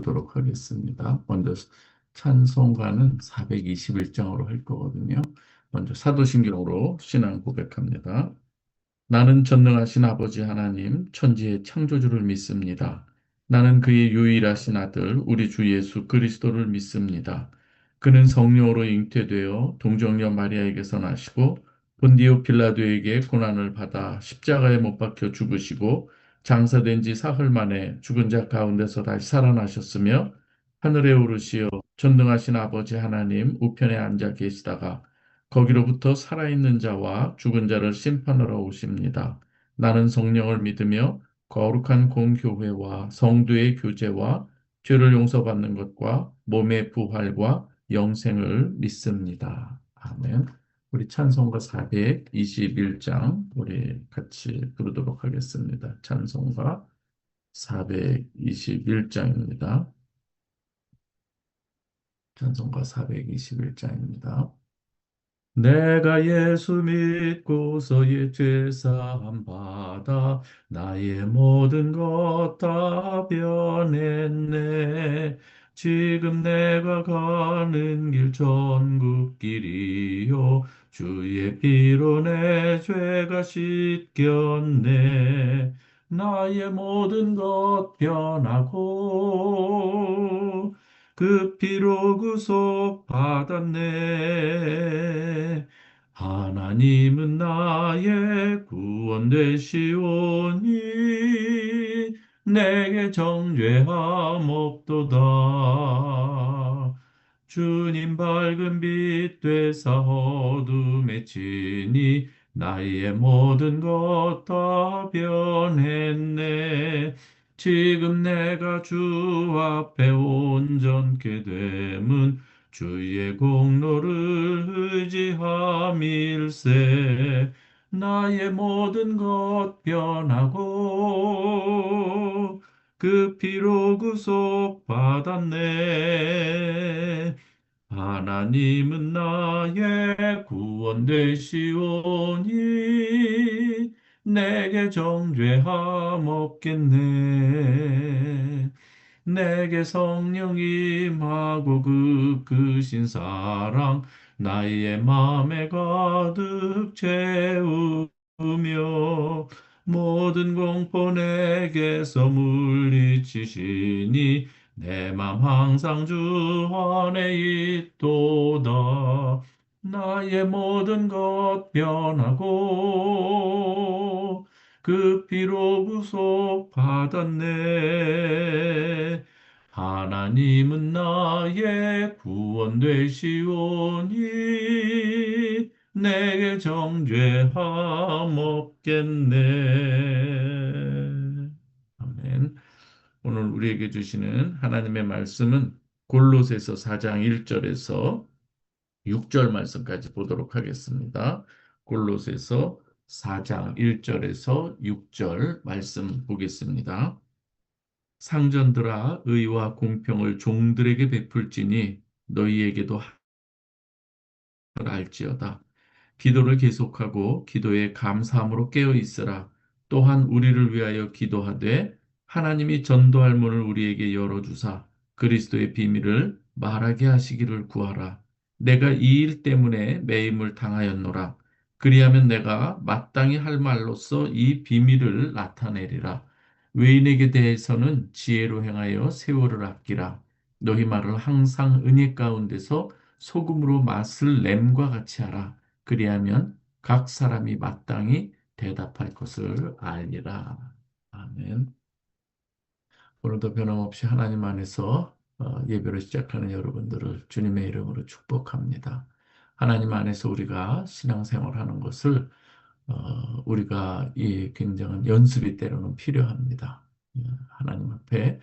부르도록 하겠습니다. 먼저 찬송가는 421장으로 할 거거든요. 먼저 사도신경으로 신앙 고백합니다. 나는 전능하신 아버지 하나님, 천지의 창조주를 믿습니다. 나는 그의 유일하신 아들, 우리 주 예수 그리스도를 믿습니다. 그는 성령으로 잉태되어 동정녀 마리아에게서 나시고 본디오 빌라도에게 고난을 받아 십자가에 못 박혀 죽으시고 장사된 지 사흘 만에 죽은 자 가운데서 다시 살아나셨으며 하늘에 오르시어 전능하신 아버지 하나님 우편에 앉아 계시다가 거기로부터 살아있는 자와 죽은 자를 심판하러 오십니다. 나는 성령을 믿으며 거룩한 공교회와 성도의 교제와 죄를 용서받는 것과 몸의 부활과 영생을 믿습니다. 아멘. 우리 찬송가 421장 우리 같이 부르도록 하겠습니다. 찬송가 421장입니다. 찬송가 421장입니다. 내가 예수 믿고서의 죄사함 받아 나의 모든 것 다 변했네. 지금 내가 가는 길 천국 길이요 주의 피로 내 죄가 씻겼네. 나의 모든 것 변하고 그 피로 구속 받았네. 하나님은 나의 구원 되시오니 내게 정죄함 없도다. 주님 밝은 빛 되사 어둠에 치니 나의 모든 것 다 변했네. 지금 내가 주 앞에 온전케 됨은 주의 공로를 의지함일세. 나의 모든 것 변하고 그 피로 구속 받았네. 하나님은 나의 구원 되시오니 내게 정죄함 없겠네. 내게 성령 임하고 그 크신 사랑 나의 맘에 가득 채우며 모든 공포 내게서 물리치시니 내 맘 항상 주 안에 있도다. 나의 모든 것 변하고 그 피로 구속 받았네. 하나님은 나의 구원 되시오니 내게 정죄함 없겠네. 아멘. 오늘 우리에게 주시는 하나님의 말씀은 골로새서 4장 1절에서 6절 말씀까지 보도록 하겠습니다. 골로새서 4장 1절에서 6절 말씀 보겠습니다. 상전들아 의와 공평을 종들에게 베풀지니 너희에게도 알지어다. 기도를 계속하고 기도에 감사함으로 깨어 있으라. 또한 우리를 위하여 기도하되 하나님이 전도할 문을 우리에게 열어주사 그리스도의 비밀을 말하게 하시기를 구하라. 내가 이 일 때문에 매임을 당하였노라. 그리하면 내가 마땅히 할 말로써 이 비밀을 나타내리라. 외인에게 대해서는 지혜로 행하여 세월을 아끼라. 너희 말을 항상 은혜 가운데서 소금으로 맛을 램과 같이 하라. 그리하면 각 사람이 마땅히 대답할 것을 알리라. 아멘. 오늘도 변함없이 하나님 안에서 예배를 시작하는 여러분들을 주님의 이름으로 축복합니다. 하나님 안에서 우리가 신앙생활하는 것을 우리가 이 굉장한 연습이 때로는 필요합니다. 하나님 앞에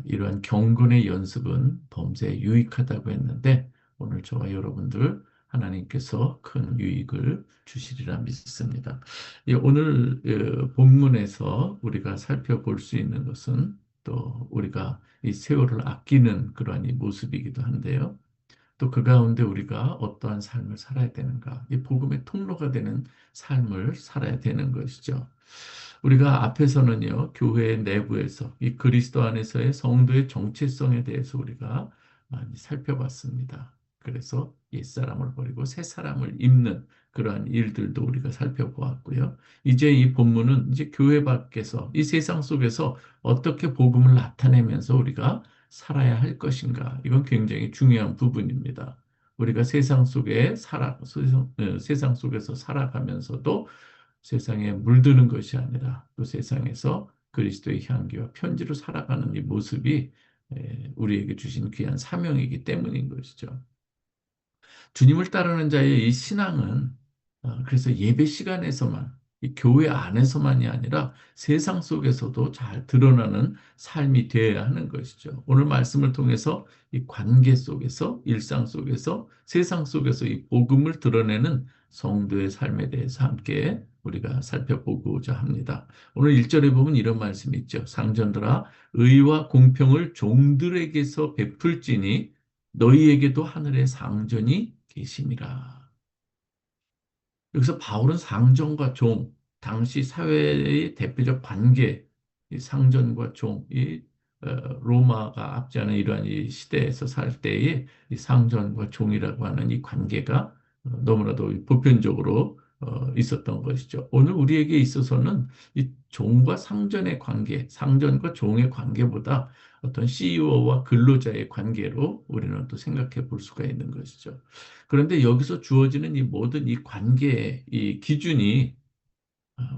이러한 경건의 연습은 범사에 유익하다고 했는데 오늘 저와 여러분들 하나님께서 큰 유익을 주시리라 믿습니다. 오늘 본문에서 우리가 살펴볼 수 있는 것은 또 우리가 이 세월을 아끼는 그러한 이 모습이기도 한데요. 또 그 가운데 우리가 어떠한 삶을 살아야 되는가? 이 복음의 통로가 되는 삶을 살아야 되는 것이죠. 우리가 앞에서는요, 교회 내부에서 이 그리스도 안에서의 성도의 정체성에 대해서 우리가 많이 살펴봤습니다. 그래서 옛사람을 버리고 새 사람을 입는 그러한 일들도 우리가 살펴보았고요. 이제 이 본문은 이제 교회 밖에서 이 세상 속에서 어떻게 복음을 나타내면서 우리가 살아야 할 것인가. 이건 굉장히 중요한 부분입니다. 우리가 세상 속에서 살아가면서도 세상에 물드는 것이 아니라 또 세상에서 그리스도의 향기와 편지로 살아가는 이 모습이 우리에게 주신 귀한 사명이기 때문인 것이죠. 주님을 따르는 자의 이 신앙은 그래서 예배 시간에서만 이 교회 안에서만이 아니라 세상 속에서도 잘 드러나는 삶이 되어야 하는 것이죠. 오늘 말씀을 통해서 이 관계 속에서 일상 속에서 세상 속에서 이 복음을 드러내는 성도의 삶에 대해서 함께 우리가 살펴보고자 합니다. 오늘 1절에 보면 이런 말씀이 있죠. 상전들아 의와 공평을 종들에게서 베풀지니 너희에게도 하늘의 상전이 계심이라. 여기서 바울은 상전과 종, 당시 사회의 대표적 관계, 이 상전과 종, 로마가 압제하는 이러한 이 시대에서 살 때의 이 상전과 종이라고 하는 이 관계가 너무나도 보편적으로 있었던 것이죠. 오늘 우리에게 있어서는 이 종과 상전의 관계, 상전과 종의 관계보다 어떤 CEO와 근로자의 관계로 우리는 또 생각해 볼 수가 있는 것이죠. 그런데 여기서 주어지는 이 모든 이 관계의 이 기준이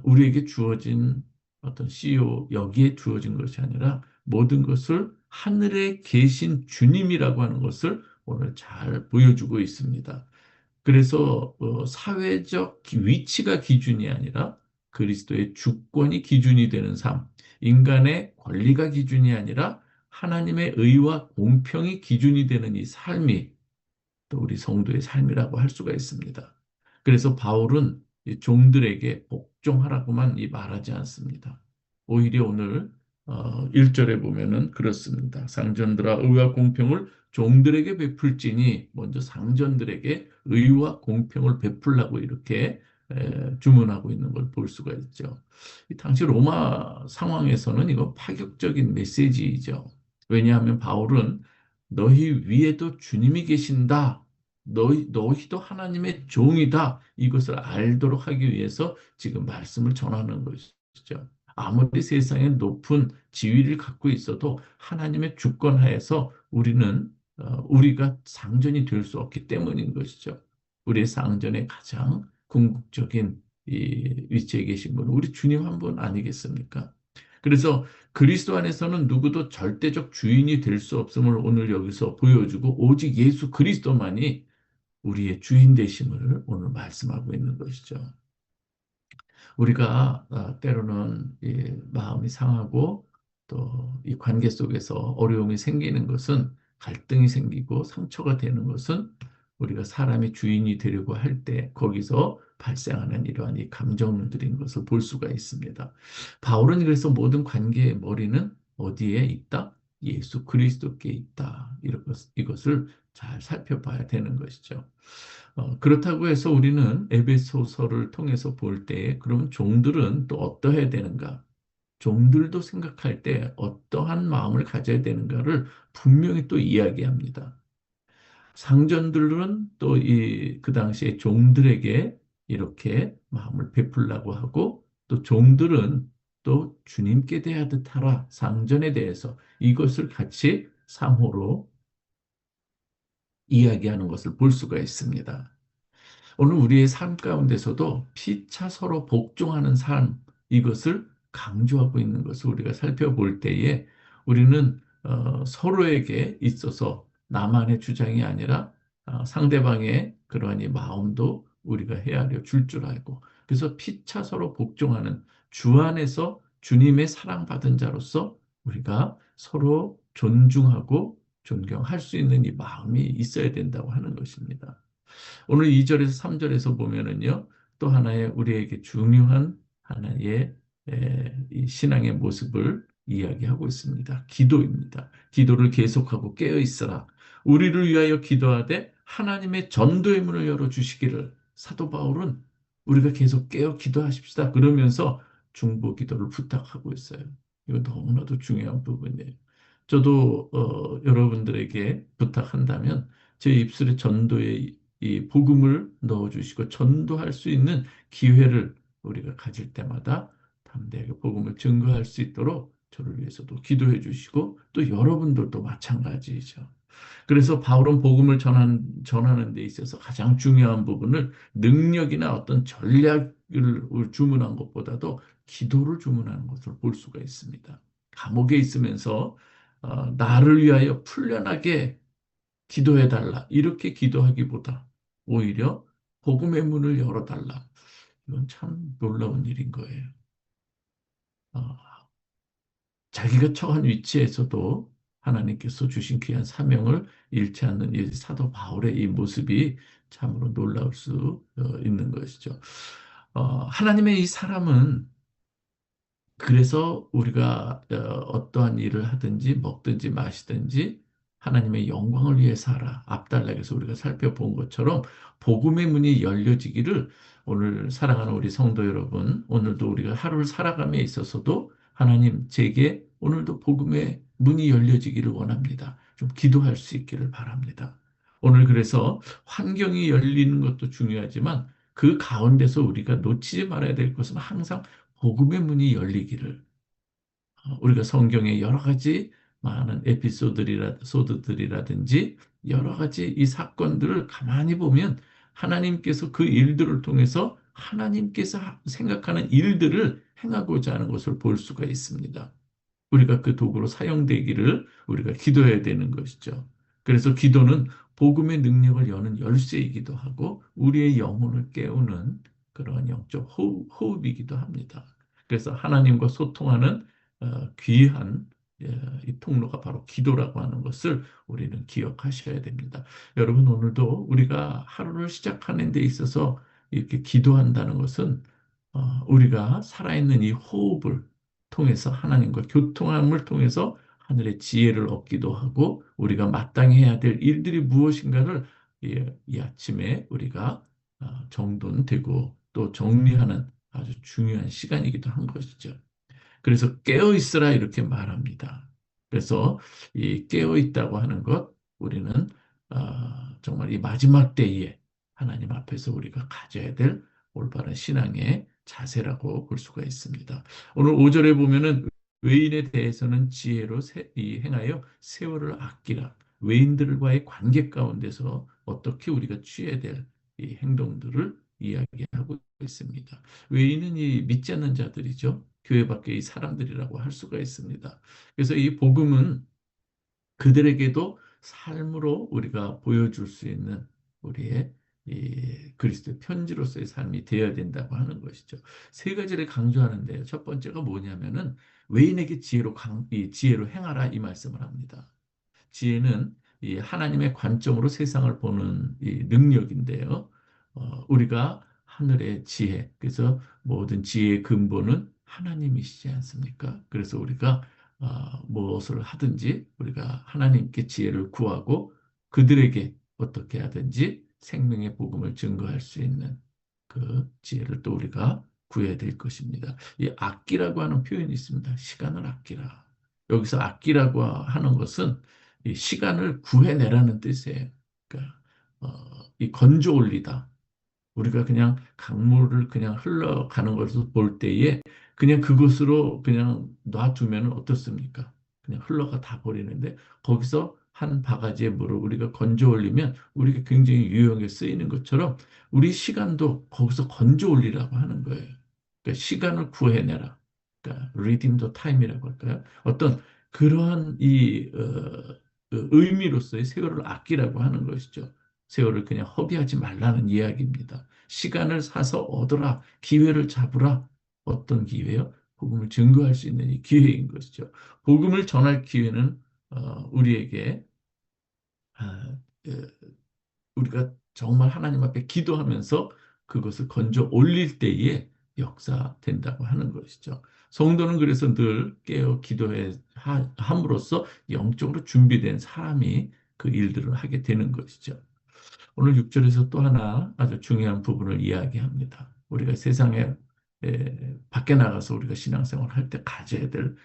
우리에게 주어진 어떤 CEO 여기에 주어진 것이 아니라 모든 것을 하늘에 계신 주님이라고 하는 것을 오늘 잘 보여주고 있습니다. 그래서 사회적 위치가 기준이 아니라 그리스도의 주권이 기준이 되는 삶, 인간의 권리가 기준이 아니라 하나님의 의와 공평이 기준이 되는 이 삶이 또 우리 성도의 삶이라고 할 수가 있습니다. 그래서 바울은 이 종들에게 복종하라고만 말하지 않습니다. 오히려 오늘 1절에 보면은 그렇습니다. 상전들아 의와 공평을 종들에게 베풀지니 먼저 상전들에게 의와 공평을 베풀라고 이렇게 주문하고 있는 걸 볼 수가 있죠. 이 당시 로마 상황에서는 이거 파격적인 메시지이죠. 왜냐하면 바울은 너희 위에도 주님이 계신다. 너희도 하나님의 종이다. 이것을 알도록 하기 위해서 지금 말씀을 전하는 것이죠. 아무리 세상에 높은 지위를 갖고 있어도 하나님의 주권 하에서 우리가 상전이 될 수 없기 때문인 것이죠. 우리의 상전의 가장 궁극적인 이 위치에 계신 분은 우리 주님 한 분 아니겠습니까? 그래서 그리스도 안에서는 누구도 절대적 주인이 될 수 없음을 오늘 여기서 보여주고 오직 예수 그리스도만이 우리의 주인 되심을 오늘 말씀하고 있는 것이죠. 우리가 때로는 마음이 상하고 또 이 관계 속에서 어려움이 생기는 것은 갈등이 생기고 상처가 되는 것은 우리가 사람이 주인이 되려고 할 때 거기서 발생하는 이러한 이 감정들인 것을 볼 수가 있습니다. 바울은 그래서 모든 관계의 머리는 어디에 있다? 예수 그리스도께 있다. 이것을 잘 살펴봐야 되는 것이죠. 그렇다고 해서 우리는 에베소서를 통해서 볼 때, 그러면 종들은 또 어떠해야 되는가? 종들도 생각할 때 어떠한 마음을 가져야 되는가를 분명히 또 이야기합니다. 상전들은 또 그 당시에 종들에게 이렇게 마음을 베풀라고 하고, 또 종들은 또 주님께 대하듯 하라, 상전에 대해서 이것을 같이 상호로 이야기하는 것을 볼 수가 있습니다. 오늘 우리의 삶 가운데서도 피차 서로 복종하는 삶, 이것을 강조하고 있는 것을 우리가 살펴볼 때에 우리는 서로에게 있어서 나만의 주장이 아니라 상대방의 그러한 이 마음도 우리가 헤아려 줄 알고, 그래서 피차 서로 복종하는 주 안에서 주님의 사랑받은 자로서 우리가 서로 존중하고 존경할 수 있는 이 마음이 있어야 된다고 하는 것입니다. 오늘 2절에서 3절에서 보면은요, 또 하나의 우리에게 중요한 하나의 이 신앙의 모습을 이야기하고 있습니다. 기도입니다. 기도를 계속하고 깨어 있어라. 우리를 위하여 기도하되 하나님의 전도의 문을 열어주시기를. 사도 바울은 우리가 계속 깨어 기도하십시다 그러면서 중보 기도를 부탁하고 있어요. 이거 너무나도 중요한 부분이에요. 저도 여러분들에게 부탁한다면 제 입술에 전도의 이 복음을 넣어주시고 전도할 수 있는 기회를 우리가 가질 때마다 담대하게 복음을 증거할 수 있도록 저를 위해서도 기도해 주시고 또 여러분들도 마찬가지죠. 그래서 바울은 복음을 전하는 데 있어서 가장 중요한 부분을 능력이나 어떤 전략을 주문한 것보다도 기도를 주문하는 것을 볼 수가 있습니다. 감옥에 있으면서 나를 위하여 풀려나게 기도해달라. 이렇게 기도하기보다 오히려 복음의 문을 열어달라. 이건 참 놀라운 일인 거예요. 어, 자기가 처한 위치에서도 하나님께서 주신 귀한 사명을 잃지 않는 이 사도 바울의 이 모습이 참으로 놀라울 수 있는 것이죠. 하나님의 이 사람은 그래서 우리가 어떠한 일을 하든지 먹든지 마시든지 하나님의 영광을 위해 살아. 앞달락에서 우리가 살펴본 것처럼 복음의 문이 열려지기를 오늘 사랑하는 우리 성도 여러분, 오늘도 우리가 하루를 살아감에 있어서도 하나님 제게 오늘도 복음의 문이 열려지기를 원합니다. 좀 기도할 수 있기를 바랍니다. 오늘 그래서 환경이 열리는 것도 중요하지만 그 가운데서 우리가 놓치지 말아야 될 것은 항상 복음의 문이 열리기를 우리가 성경의 여러 가지 많은 에피소드들이라든지 여러 가지 이 사건들을 가만히 보면 하나님께서 그 일들을 통해서 하나님께서 생각하는 일들을 행하고자 하는 것을 볼 수가 있습니다. 우리가 그 도구로 사용되기를 우리가 기도해야 되는 것이죠. 그래서 기도는 복음의 능력을 여는 열쇠이기도 하고 우리의 영혼을 깨우는 그러한 영적 호흡이기도 합니다. 그래서 하나님과 소통하는 귀한 이 통로가 바로 기도라고 하는 것을 우리는 기억하셔야 됩니다. 여러분 오늘도 우리가 하루를 시작하는 데 있어서 이렇게 기도한다는 것은 우리가 살아있는 이 호흡을 통해서 하나님과 교통함을 통해서 하늘의 지혜를 얻기도 하고 우리가 마땅히 해야 될 일들이 무엇인가를 이 아침에 우리가 정돈되고 또 정리하는 아주 중요한 시간이기도 한 것이죠. 그래서 깨어 있으라 이렇게 말합니다. 그래서 이 깨어 있다고 하는 것 우리는 정말 이 마지막 때에 하나님 앞에서 우리가 가져야 될 올바른 신앙의 자세라고 볼 수가 있습니다. 오늘 5절에 보면은 외인에 대해서는 지혜로 행하여 세월을 아끼라. 외인들과의 관계 가운데서 어떻게 우리가 취해야 될 이 행동들을 이야기하고 있습니다. 외인은 이 믿지 않는 자들이죠. 교회 밖의 이 사람들이라고 할 수가 있습니다. 그래서 이 복음은 그들에게도 삶으로 우리가 보여줄 수 있는 우리의 이 그리스도의 편지로서의 삶이 되어야 된다고 하는 것이죠. 세 가지를 강조하는데요. 첫 번째가 뭐냐면은 외인에게 이 지혜로 행하라 이 말씀을 합니다. 지혜는 이 하나님의 관점으로 세상을 보는 이 능력인데요. 우리가 하늘의 지혜, 그래서 모든 지혜의 근본은 하나님이시지 않습니까? 그래서 우리가 무엇을 하든지 우리가 하나님께 지혜를 구하고 그들에게 어떻게 하든지 생명의 복음을 증거할 수 있는 그 지혜를 또 우리가 구해야 될 것입니다. 이 아끼라고 하는 표현이 있습니다. 시간을 아끼라. 여기서 아끼라고 하는 것은 이 시간을 구해내라는 뜻이에요. 그러니까 이 건져 올리다. 우리가 그냥 강물을 그냥 흘러가는 것을 볼 때에 그냥 그것으로 그냥 놔두면 어떻습니까? 그냥 흘러가 다 버리는데 거기서 한 바가지의 물을 우리가 건져 올리면 우리가 굉장히 유용하게 쓰이는 것처럼 우리 시간도 거기서 건져 올리라고 하는 거예요. 그러니까 시간을 구해내라. 그러니까 redeem the time이라고 할까요? 어떤 그러한 그 의미로서의 세월을 아끼라고 하는 것이죠. 세월을 그냥 허비하지 말라는 이야기입니다. 시간을 사서 얻어라, 기회를 잡으라. 어떤 기회요? 복음을 증거할 수 있는 이 기회인 것이죠. 복음을 전할 기회는 우리에게 아, 어, 우리가 정말 하나님 앞에 기도하면서 그것을 건져 올릴 때에 역사된다고 하는 것이죠. 성도는 그래서 늘 깨어 기도해 함으로써 영적으로 준비된 사람이 그 일들을 하게 되는 것이죠. 오늘 6절에서 또 하나 아주 중요한 부분을 이야기합니다. 우리가 세상에 밖에 나가서 우리가 신앙생활을 할 때 가져야 될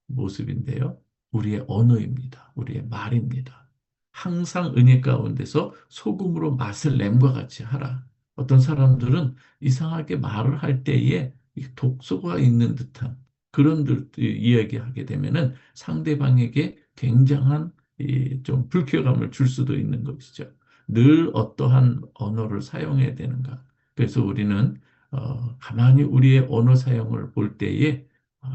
모습인데요. 우리의 언어입니다. 우리의 말입니다. 항상 은혜 가운데서 소금으로 맛을 냄과 같이 하라. 어떤 사람들은 이상하게 말을 할 때에 독소가 있는 듯한 그런 이야기하게 되면은 상대방에게 굉장한 좀 불쾌감을 줄 수도 있는 것이죠. 늘 어떠한 언어를 사용해야 되는가. 그래서 우리는 가만히 우리의 언어 사용을 볼 때에 어,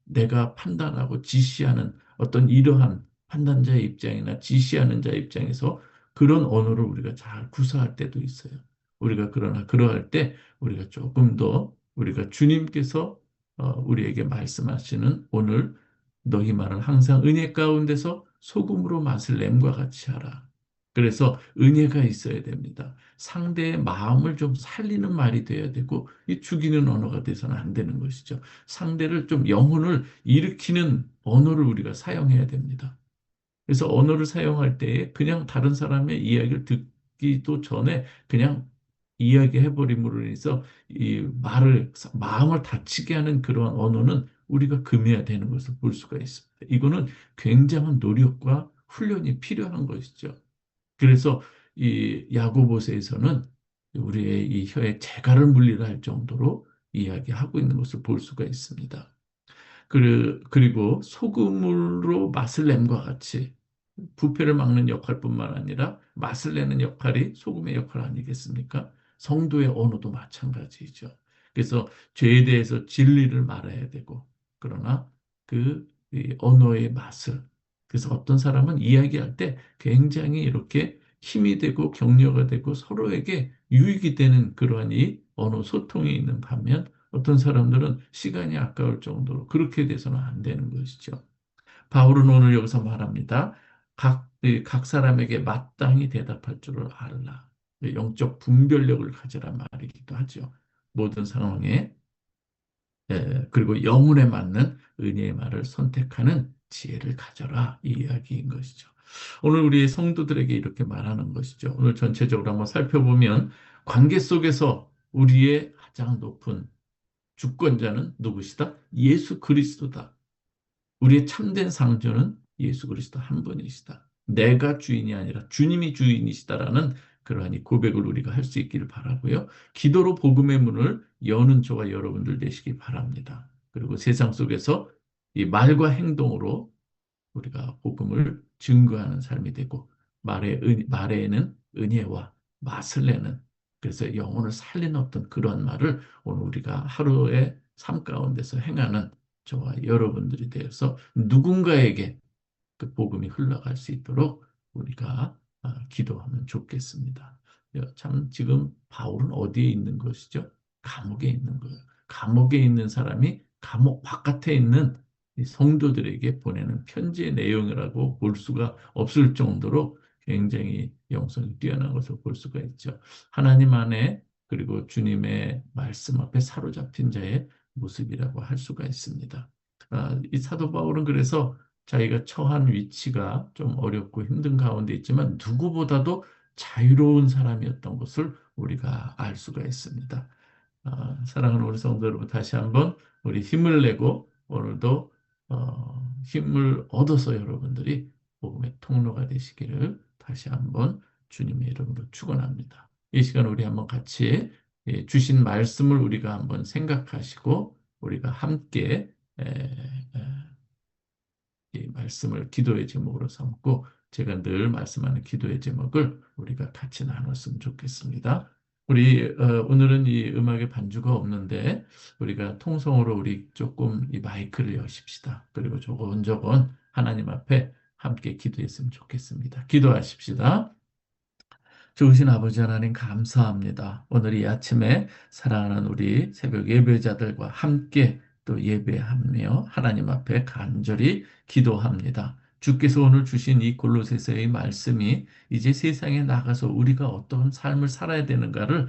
내가 판단하고 지시하는 어떤 이러한 판단자의 입장이나 지시하는 자의 입장에서 그런 언어를 우리가 잘 구사할 때도 있어요. 우리가 그러나 그러할 때 우리가 조금 더 우리가 주님께서 우리에게 말씀하시는 오늘 너희 말은 항상 은혜 가운데서 소금으로 맛을 냄과 같이 하라. 그래서 은혜가 있어야 됩니다. 상대의 마음을 좀 살리는 말이 돼야 되고 이 죽이는 언어가 돼서는 안 되는 것이죠. 상대를 좀 영혼을 일으키는 언어를 우리가 사용해야 됩니다. 그래서 언어를 사용할 때에 그냥 다른 사람의 이야기를 듣기도 전에 그냥 이야기해버림으로 인해서 이 마음을 다치게 하는 그러한 언어는 우리가 금해야 되는 것을 볼 수가 있습니다. 이거는 굉장한 노력과 훈련이 필요한 것이죠. 그래서 이 야고보서에서는 우리의 이 혀에 재갈을 물리라 할 정도로 이야기하고 있는 것을 볼 수가 있습니다. 그리고 소금으로 맛을 냄과 같이 부패를 막는 역할뿐만 아니라 맛을 내는 역할이 소금의 역할 아니겠습니까? 성도의 언어도 마찬가지죠. 그래서 죄에 대해서 진리를 말해야 되고, 그러나 이 언어의 맛을, 그래서 어떤 사람은 이야기할 때 굉장히 이렇게 힘이 되고 격려가 되고 서로에게 유익이 되는 그러한 이 언어 소통이 있는 반면 어떤 사람들은 시간이 아까울 정도로 그렇게 돼서는 안 되는 것이죠. 바울은 오늘 여기서 말합니다. 각 사람에게 마땅히 대답할 줄을 알라. 영적 분별력을 가져란 말이기도 하죠. 모든 상황에 그리고 영혼에 맞는 은혜의 말을 선택하는 지혜를 가져라 이 이야기인 것이죠. 오늘 우리 성도들에게 이렇게 말하는 것이죠. 오늘 전체적으로 한번 살펴보면 관계 속에서 우리의 가장 높은 주권자는 누구시다? 예수 그리스도다. 우리의 참된 상조는 예수 그리스도 한 분이시다. 내가 주인이 아니라 주님이 주인이시다라는 그러한 이 고백을 우리가 할 수 있기를 바라고요. 기도로 복음의 문을 여는 저와 여러분들 되시기 바랍니다. 그리고 세상 속에서 이 말과 행동으로 우리가 복음을 증거하는 삶이 되고 말에는 은혜와 맛을 내는 그래서 영혼을 살리는 어떤 그런 말을 오늘 우리가 하루의 삶 가운데서 행하는 저와 여러분들이 되어서 누군가에게 그 복음이 흘러갈 수 있도록 우리가 기도하면 좋겠습니다. 참 지금 바울은 어디에 있는 것이죠? 감옥에 있는 거예요. 감옥에 있는 사람이 감옥 바깥에 있는 이 성도들에게 보내는 편지의 내용이라고 볼 수가 없을 정도로 굉장히 영성이 뛰어난 것을 볼 수가 있죠. 하나님 안에 그리고 주님의 말씀 앞에 사로잡힌 자의 모습이라고 할 수가 있습니다. 이 사도 바울은 그래서 자기가 처한 위치가 좀 어렵고 힘든 가운데 있지만 누구보다도 자유로운 사람이었던 것을 우리가 알 수가 있습니다. 사랑하는 우리 성도 여러분, 다시 한번 우리 힘을 내고 오늘도 힘을 얻어서 여러분들이 복음의 통로가 되시기를 다시 한번 주님의 이름으로 축원합니다. 이 시간 우리 한번 같이 주신 말씀을 우리가 한번 생각하시고 우리가 함께 이 말씀을 기도의 제목으로 삼고 제가 늘 말씀하는 기도의 제목을 우리가 같이 나눴으면 좋겠습니다. 우리 오늘은 이 음악의 반주가 없는데 우리가 통성으로 우리 조금 이 마이크를 여십시다. 그리고 조곤조곤 하나님 앞에 함께 기도했으면 좋겠습니다. 기도하십시다. 좋으신 아버지 하나님 감사합니다. 오늘 이 아침에 사랑하는 우리 새벽 예배자들과 함께 또 예배하며 하나님 앞에 간절히 기도합니다. 주께서 오늘 주신 이 골로새서의 말씀이 이제 세상에 나가서 우리가 어떤 삶을 살아야 되는가를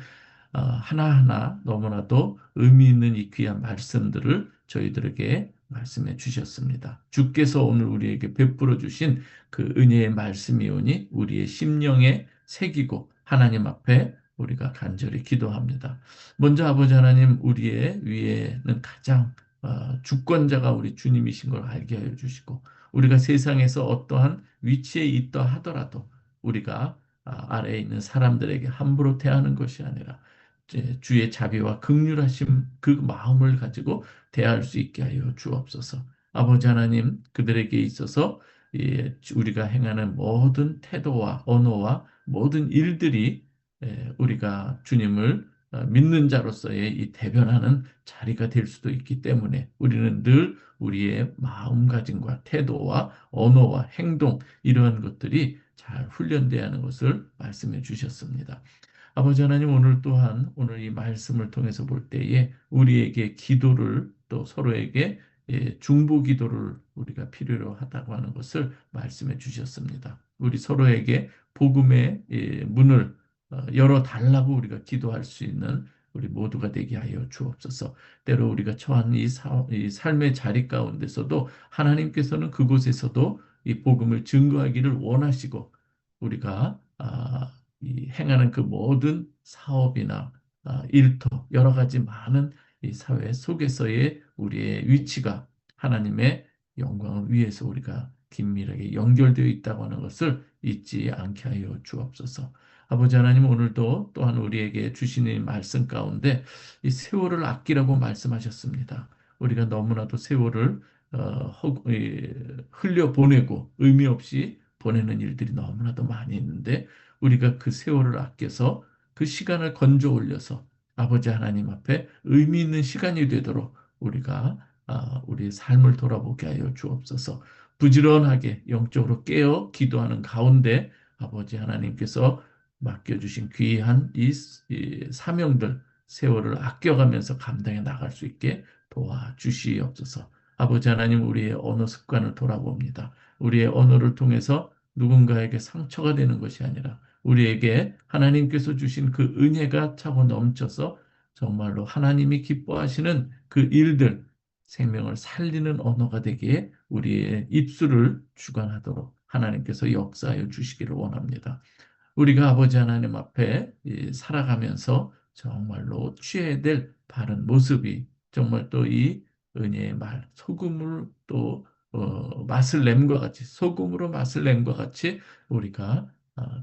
하나하나 너무나도 의미 있는 이 귀한 말씀들을 저희들에게 말씀해 주셨습니다. 주께서 오늘 우리에게 베풀어 주신 그 은혜의 말씀이오니 우리의 심령에 새기고 하나님 앞에 우리가 간절히 기도합니다. 먼저 아버지 하나님, 우리의 위에는 가장 주권자가 우리 주님이신 걸 알게 하여 주시고, 우리가 세상에서 어떠한 위치에 있다 하더라도 우리가 아래에 있는 사람들에게 함부로 대하는 것이 아니라 주의 자비와 긍휼하심 그 마음을 가지고 대할 수 있게 하여 주옵소서. 아버지 하나님, 그들에게 있어서 우리가 행하는 모든 태도와 언어와 모든 일들이 우리가 주님을 믿는 자로서의 이 대변하는 자리가 될 수도 있기 때문에 우리는 늘 우리의 마음가짐과 태도와 언어와 행동, 이러한 것들이 잘 훈련돼야 하는 것을 말씀해 주셨습니다. 아버지 하나님, 오늘 또한 오늘 이 말씀을 통해서 볼 때에 우리에게 기도를, 또 서로에게 중보 기도를 우리가 필요로 하다고 하는 것을 말씀해 주셨습니다. 우리 서로에게 복음의 문을 열어 달라고 우리가 기도할 수 있는 우리 모두가 되게 하여 주옵소서. 때로 우리가 처한 이 삶의 자리 가운데서도 하나님께서는 그곳에서도 이 복음을 증거하기를 원하시고, 우리가 이 행하는 그 모든 사업이나 일터, 여러 가지 많은 이 사회 속에서의 우리의 위치가 하나님의 영광을 위해서 우리가 긴밀하게 연결되어 있다고 하는 것을 잊지 않게 하여 주옵소서. 아버지 하나님, 오늘도 또한 우리에게 주시는 말씀 가운데 이 세월을 아끼라고 말씀하셨습니다. 우리가 너무나도 세월을 흘려보내고 의미 없이 보내는 일들이 너무나도 많이 있는데, 우리가 그 세월을 아껴서 그 시간을 건져 올려서 아버지 하나님 앞에 의미 있는 시간이 되도록 우리가 우리의 삶을 돌아보게 하여 주옵소서. 부지런하게 영적으로 깨어 기도하는 가운데 아버지 하나님께서 맡겨주신 귀한 이 사명들, 세월을 아껴가면서 감당해 나갈 수 있게 도와주시옵소서. 아버지 하나님, 우리의 언어 습관을 돌아봅니다. 우리의 언어를 통해서 누군가에게 상처가 되는 것이 아니라 우리에게 하나님께서 주신 그 은혜가 차고 넘쳐서 정말로 하나님이 기뻐하시는 그 일들, 생명을 살리는 언어가 되기에 우리의 입술을 주관하도록 하나님께서 역사하여 주시기를 원합니다. 우리가 아버지 하나님 앞에 살아가면서 정말로 취해야 될 바른 모습이, 정말 또 이 은혜의 말, 소금을 또 맛을 냄과 같이, 소금으로 맛을 냄과 같이 우리가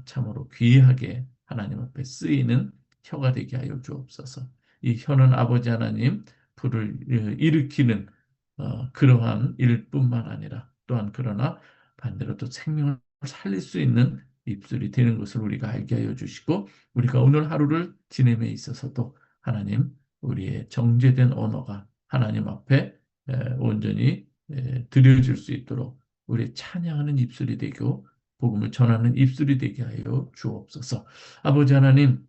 참으로 귀하게 하나님 앞에 쓰이는 혀가 되게 하여 주옵소서. 이 혀는 아버지 하나님 불을 일으키는 그러한 일뿐만 아니라, 또한 그러나 반대로 또 생명을 살릴 수 있는 입술이 되는 것을 우리가 알게 하여 주시고, 우리가 오늘 하루를 지냄에 있어서도 하나님, 우리의 정제된 언어가 하나님 앞에 온전히 드려질 수 있도록 우리 찬양하는 입술이 되고 복음을 전하는 입술이 되게 하여 주옵소서. 아버지 하나님,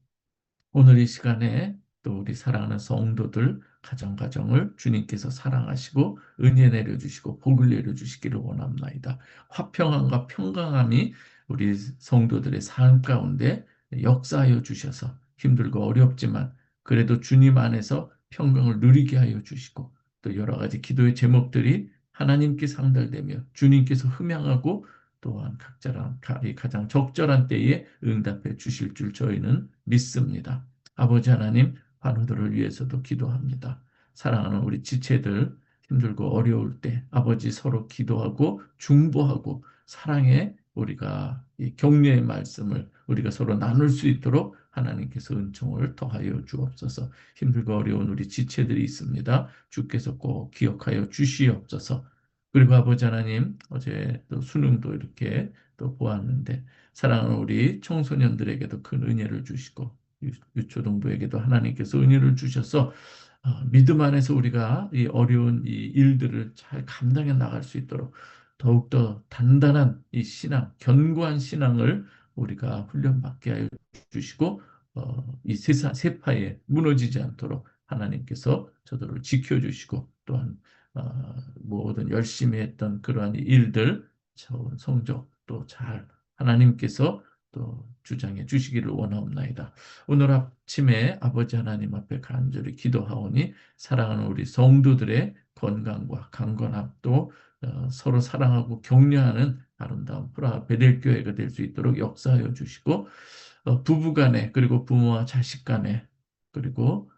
오늘 이 시간에 또 우리 사랑하는 성도들 가정가정을 주님께서 사랑하시고 은혜 내려주시고 복을 내려주시기를 원합나이다. 화평함과 평강함이 우리 성도들의 삶 가운데 역사하여 주셔서 힘들고 어렵지만 그래도 주님 안에서 평강을 누리게 하여 주시고, 또 여러 가지 기도의 제목들이 하나님께 상달되며 주님께서 흠양하고 또한 각자랑 가장 적절한 때에 응답해 주실 줄 저희는 믿습니다. 아버지 하나님, 환우들을 위해서도 기도합니다. 사랑하는 우리 지체들, 힘들고 어려울 때 아버지 서로 기도하고 중보하고 사랑의 우리가 이 격려의 말씀을 우리가 서로 나눌 수 있도록 하나님께서 은총을 더하여 주옵소서. 힘들고 어려운 우리 지체들이 있습니다. 주께서 꼭 기억하여 주시옵소서. 그리고 아버지 하나님, 어제 또 수능도 이렇게 또 보았는데 사랑하는 우리 청소년들에게도 큰 은혜를 주시고 유초동부에게도 하나님께서 은혜를 주셔서 믿음 안에서 우리가 이 어려운 이 일들을 잘 감당해 나갈 수 있도록 더욱더 단단한 이 신앙, 견고한 신앙을 우리가 훈련받게 하여 주시고 이 세파에 무너지지 않도록 하나님께서 저들을 지켜주시고, 또한 모든 열심히 했던 그러한 일들, 성적 또 잘 하나님께서 또 주장해 주시기를 원하옵나이다. 오늘 아침에 아버지 하나님 앞에 간절히 기도하오니 사랑하는 우리 성도들의 건강과 강건함 또 서로 사랑하고 격려하는 아름다운 프라 베델교회가 될 수 있도록 역사하여 주시고 부부간에 그리고 부모와 자식 간에 그리고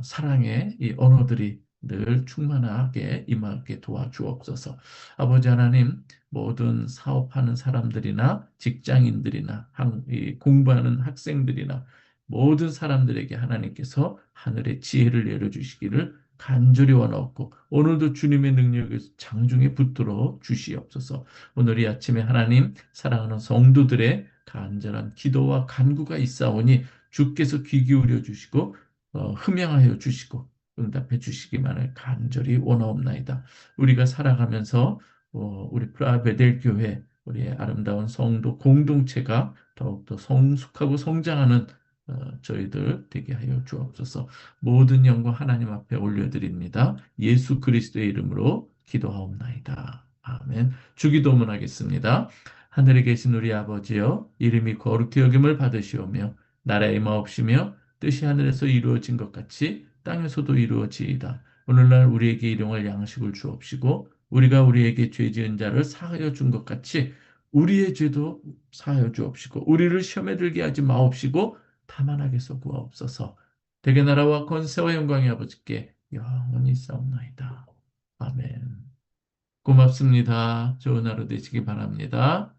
사랑의 이 언어들이 늘 충만하게 임하게 도와주옵소서. 아버지 하나님 모든 사업하는 사람들이나 직장인들이나 이 공부하는 학생들이나 모든 사람들에게 하나님께서 하늘의 지혜를 내려주시기를 간절히 원하옵고 오늘도 주님의 능력을 장중에 붙들어 주시옵소서. 오늘 이 아침에 하나님 사랑하는 성도들의 간절한 기도와 간구가 있사오니 주께서 귀 기울여 주시고 흠양하여 주시고 응답해 주시기만을 간절히 원하옵나이다. 우리가 살아가면서 우리 프라베델 교회 우리의 아름다운 성도 공동체가 더욱더 성숙하고 성장하는 저희들 되게 하여 주옵소서. 모든 영광 하나님 앞에 올려드립니다. 예수 그리스도의 이름으로 기도하옵나이다. 아멘. 주기도문 하겠습니다. 하늘에 계신 우리 아버지여 이름이 거룩히 여김을 받으시오며 나라의 임하옵시며 뜻이 하늘에서 이루어진 것 같이 땅에서도 이루어지이다. 오늘날 우리에게 일용할 양식을 주옵시고 우리가 우리에게 죄 지은 자를 사하여 준 것 같이 우리의 죄도 사하여 주옵시고 우리를 시험에 들게 하지 마옵시고 다만 악에서 구하옵소서. 대개 나라와 권세와 영광이 아버지께 영원히 있사옵나이다. 아멘. 고맙습니다. 좋은 하루 되시기 바랍니다.